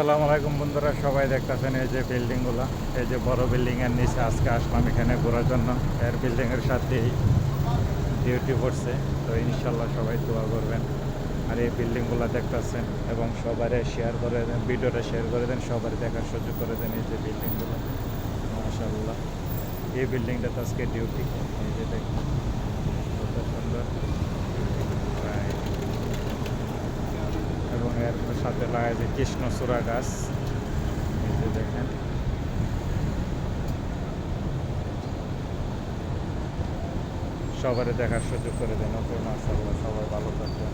আসসালামু আলাইকুম বন্ধুরা, সবাই দেখতেছেন এই যে বিল্ডিংগুলো, এই যে বড় বিল্ডিংয়ের নিচে আজকে আসলাম এখানে ঘোরার জন্য। এর বিল্ডিংয়ের সাথেই ডিউটি পড়ছে, তো ইনশাল্লাহ সবাই দোয়া করবেন। আর এই বিল্ডিংগুলো দেখতেছেন এবং সবারে শেয়ার করে দেন, ভিডিওটা শেয়ার করে দেন, সবারই দেখার সুযোগ করে দেন। এই যে বিল্ডিংগুলো মাশাআল্লাহ, এই বিল্ডিংটাতে আজকে ডিউটি। এই যে দেখুন কত সুন্দর, এবং এর সাথে লাগা যে কৃষ্ণচূড়া গাছ। এই যে দেখেন, সবারই দেখার সুযোগ করে দেন। ওকে মাশাআল্লাহ, সবাই ভালো থাকবেন।